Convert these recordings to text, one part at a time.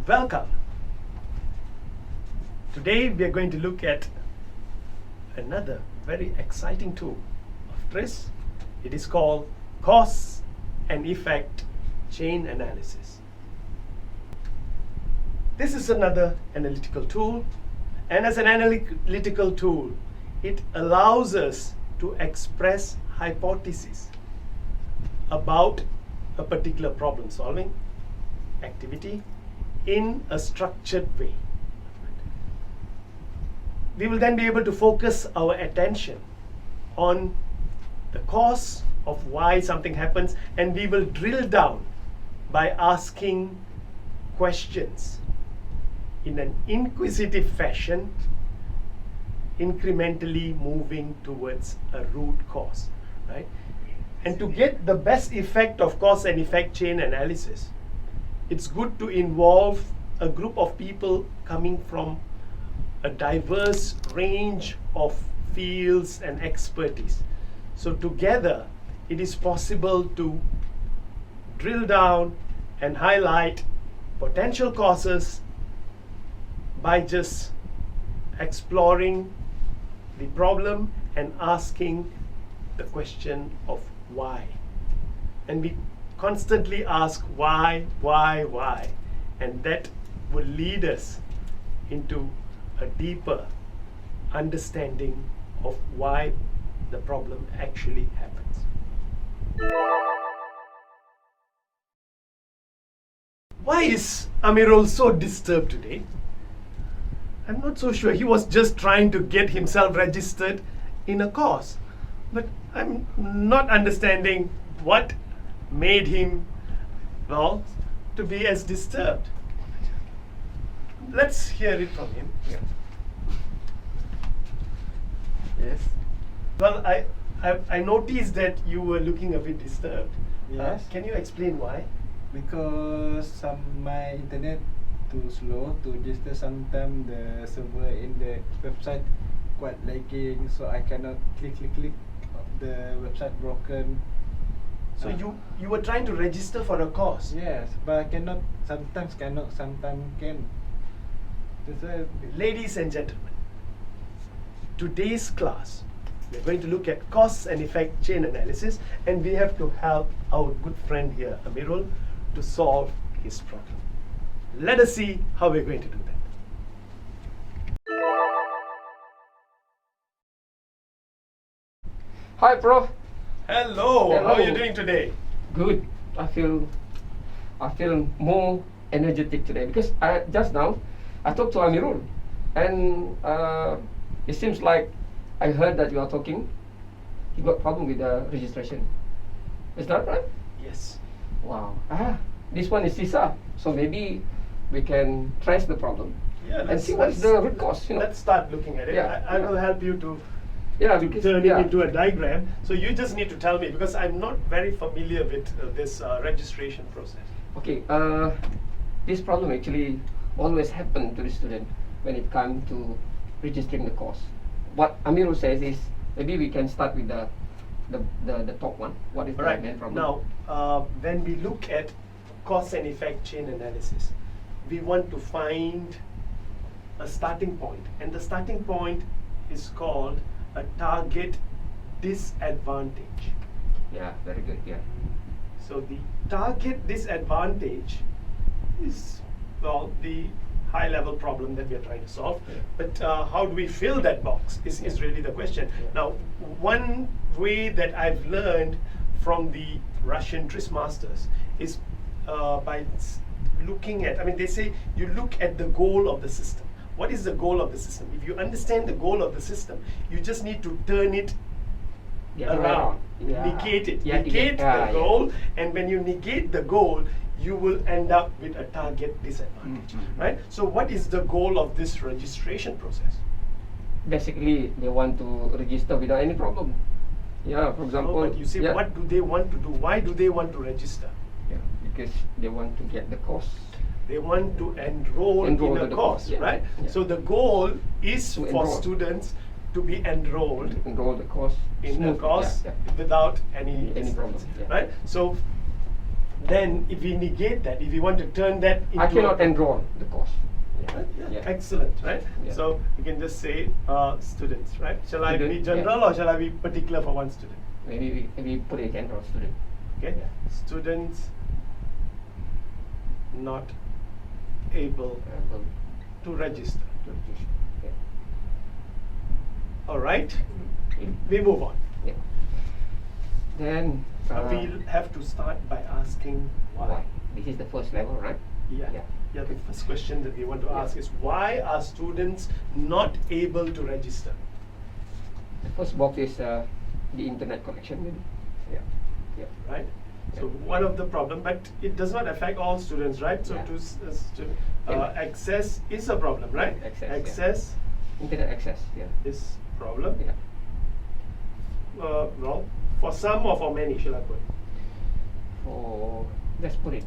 Welcome. Today we are going to look at another very exciting tool of TRIS. It is called cause and effect chain analysis. This is another analytical tool, and as an analytical tool, it allows us to express hypotheses about a particular problem solving activity in a structured way. We will then be able to focus our attention on the cause of why something happens, and we will drill down by asking questions in an inquisitive fashion, incrementally moving towards a root cause, right? And to get the best effect of cause and effect chain analysis, it's good to involve a group of people coming from a diverse range of fields and expertise. So together, it is possible to drill down and highlight potential causes by just exploring the problem and asking the question of why. And we constantly ask why, and that will lead us into a deeper understanding of why the problem actually happens. Why is Amirul so disturbed today? I'm not so sure. He was just trying to get himself registered in a course. But I'm not understanding what made him, well, to be as disturbed. Let's hear it from him. Yeah. Yes. Well, I noticed that you were looking a bit disturbed. Yes. Can you explain why? Because my internet too slow to register. Sometimes the server in the website quite lagging, so I cannot click. The website broken. So you were trying to register for a course. Yes, but I cannot. Sometimes cannot. Sometimes can. Ladies and gentlemen, today's class we're going to look at cause and effect chain analysis, and we have to help our good friend here, Amirul, to solve his problem. Let us see how we're going to do that. Hi, Prof. Hello. Hello. How are you doing today? Good. I feel more energetic today because just now I talked to Amirul, and it seems like I heard that you are talking. You got problem with the registration. Is that right? Yes. Wow. This one is CECA, so maybe we can trace the problem. Yeah, and see what's the root cause. Let's start looking at it. Yeah. I will help you to because, turn it into a diagram. So you just need to tell me, because I'm not very familiar with this registration process. Okay. This problem actually always happen to the student when it comes to registering the course. What Amirul says is maybe we can start with the top one. What is the main problem? Now, when we look at cause and effect chain analysis, we want to find a starting point, and the starting point is called a target disadvantage. Yeah, very good. Yeah. So the target disadvantage is, well, the high level problem that we are trying to solve. Yeah. But how do we fill that box is really the question. Yeah. Now, one way that I've learned from the Russian TRIS masters is by looking at, they say you look at the goal of the system. What is the goal of the system? If you understand the goal of the system, you just need to turn it around, negate it, negate the goal, and when you negate the goal, you will end up with a target disadvantage, right? So what is the goal of this registration process? Basically, they want to register without any problem. Yeah, for example. But you say, what do they want to do? Why do they want to register? Yeah, because they want to get the course. They want to enroll in a course, right? Yeah. So the goal is for students to be enrolled the course in a course without any problem, right? So then if we negate that, if we want to turn that into I cannot enroll the course. Right? Yeah. Yeah. Excellent, right? Yeah. So you can just say students, right? Shall I be Student, general yeah. or shall I be particular for one student? Maybe we put it enroll student. Okay, Yeah. students not able Enroll to register. to register. Yeah. All right, Yeah. we move on. Yeah. Then We'll have to start by asking why. why? This is the first level, right? Yeah. Yeah. Yeah, the first question that we want to Yeah. ask is why are students not able to register? The first box is the internet connection, maybe. Yeah. Yeah. Right? So Yeah. one of the problem, but it does not affect all students, right? So Yeah. to access is a problem, right? Access, yeah. Access Internet access. Yeah. is problem. Yeah. Well, for some or for many, shall I put? For let's put it.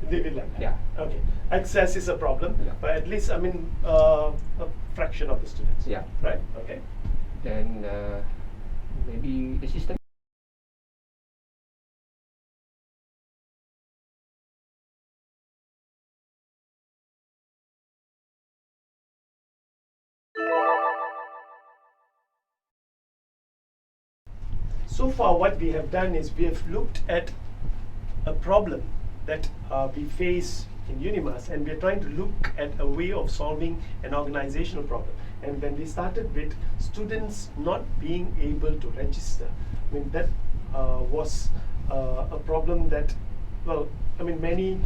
Leave it like that. Yeah. Okay. Access is a problem, Yeah. but at least a fraction of the students. Yeah. Right. Okay. Then maybe the system. So far, what we have done is we have looked at a problem that we face in UNIMAS, and we are trying to look at a way of solving an organizational problem. And when we started with students not being able to register, I mean that was a problem that, well, I mean many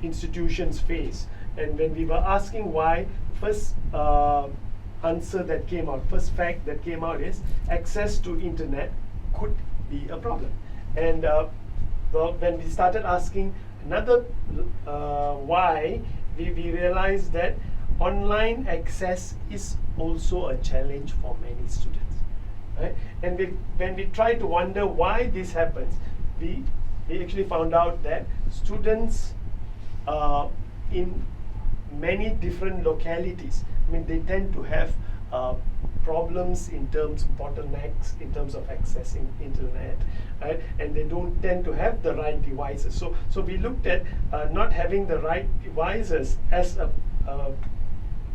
institutions face. And when we were asking why, first answer that came out, first fact that came out is access to internet could be a problem. And well, when we started asking another why, we realized that online access is also a challenge for many students, right? And when we try to wonder why this happens, we actually found out that students in many different localities, I mean, they tend to have problems in terms of bottlenecks, in terms of accessing internet, right? And they don't tend to have the right devices. So we looked at not having the right devices as a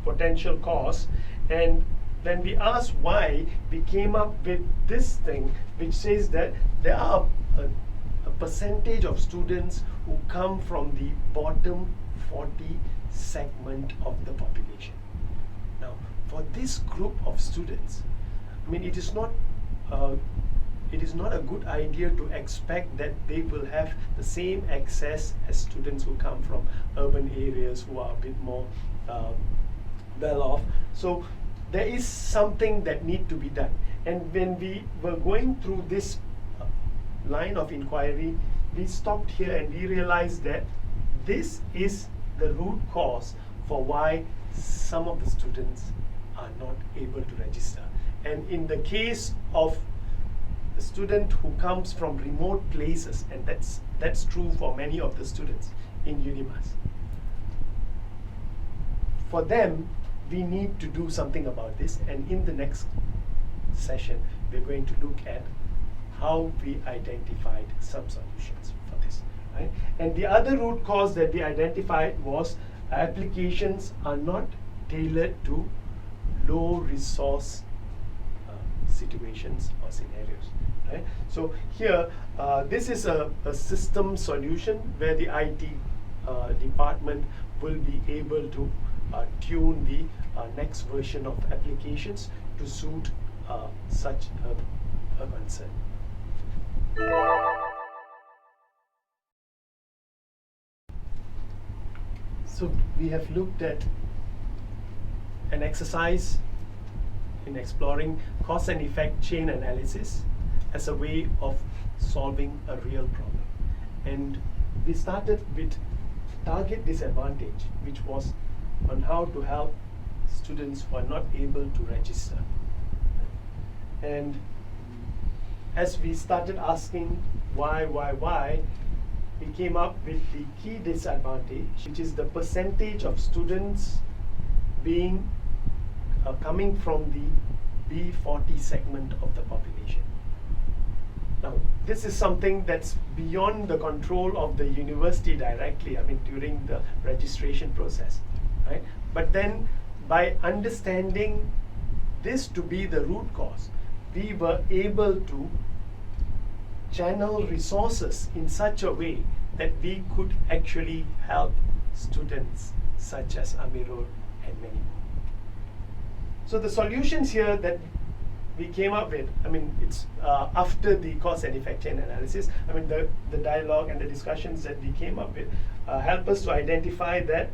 potential cause. And when we asked why, we came up with this thing which says that there are a percentage of students who come from the bottom 40 segment of the population. Now, for this group of students, I mean, it is not a good idea to expect that they will have the same access as students who come from urban areas who are a bit more well off. So there is something that need to be done. And when we were going through this line of inquiry, we stopped here and we realized that this is the root cause for why some of the students are not able to register. And in the case of a student who comes from remote places, and that's true for many of the students in UNIMAS, for them, we need to do something about this. And in the next session, we're going to look at how we identified some solutions for this, right? And the other root cause that we identified was applications are not tailored to low resource situations or scenarios, right? So here, this is a system solution where the IT department will be able to tune the next version of applications to suit such a concern. So we have looked at an exercise in exploring cause and effect chain analysis as a way of solving a real problem. And we started with target disadvantage, which was on how to help students who are not able to register. And as we started asking why, we came up with the key disadvantage, which is the percentage of students being coming from the B40 segment of the population. Now, this is something that's beyond the control of the university directly, I mean, during the registration process, right? But then by understanding this to be the root cause, we were able to channel resources in such a way that we could actually help students such as Amirul and many more. So the solutions here that we came up with, I mean, it's after the cause and effect chain analysis, I mean, the dialogue and the discussions that we came up with help us to identify that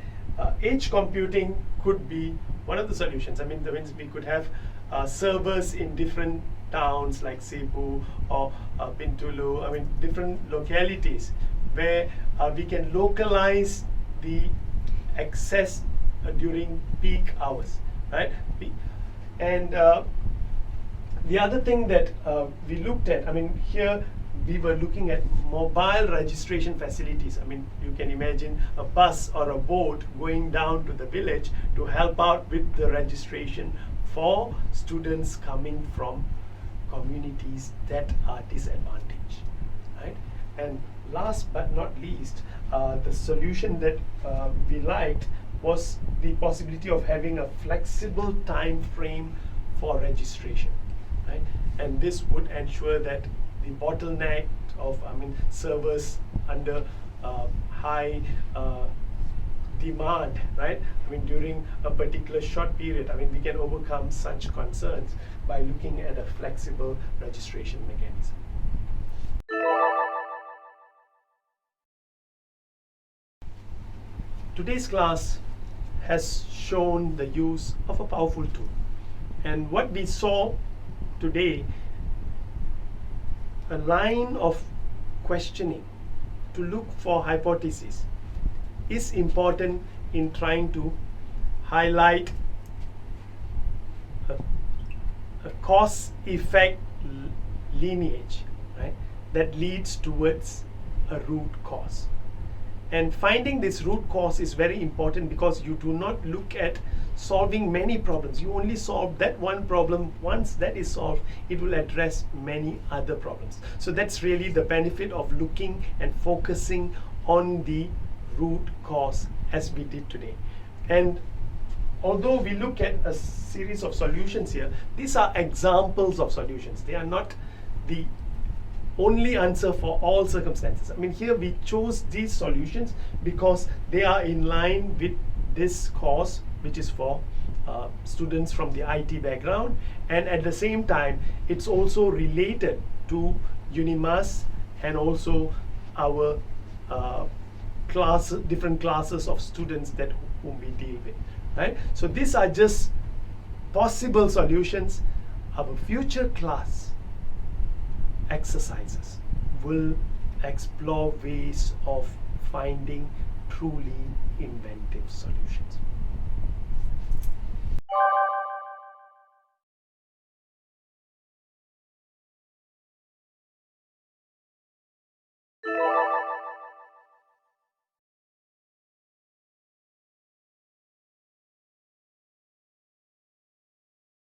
edge computing could be one of the solutions. I mean, we could have servers in different towns like Cebu or Bintulu, I mean, different localities where we can localize the access during peak hours, right? And the other thing that we looked at, I mean, here we were looking at mobile registration facilities. I mean, you can imagine a bus or a boat going down to the village to help out with the registration for students coming from communities that are disadvantaged, right? And last but not least, the solution that we liked was the possibility of having a flexible time frame for registration, right? And this would ensure that the bottleneck of, I mean, servers under high demand, right? I mean, during a particular short period, I mean, we can overcome such concerns by looking at a flexible registration mechanism. Today's class has shown the use of a powerful tool. And what we saw today, a line of questioning to look for hypotheses, is important in trying to highlight a cause-effect lineage, right, that leads towards a root cause. And finding this root cause is very important because you do not look at solving many problems. You only solve that one problem. Once that is solved, it will address many other problems. So that's really the benefit of looking and focusing on the root cause as we did today. And although we look at a series of solutions here, these are examples of solutions. They are not the only answer for all circumstances. I mean, here we chose these solutions because they are in line with this course, which is for students from the IT background, and at the same time it's also related to UNIMAS and also our different classes of students that whom we deal with, right? So these are just possible solutions. Our future class exercises will explore ways of finding truly inventive solutions.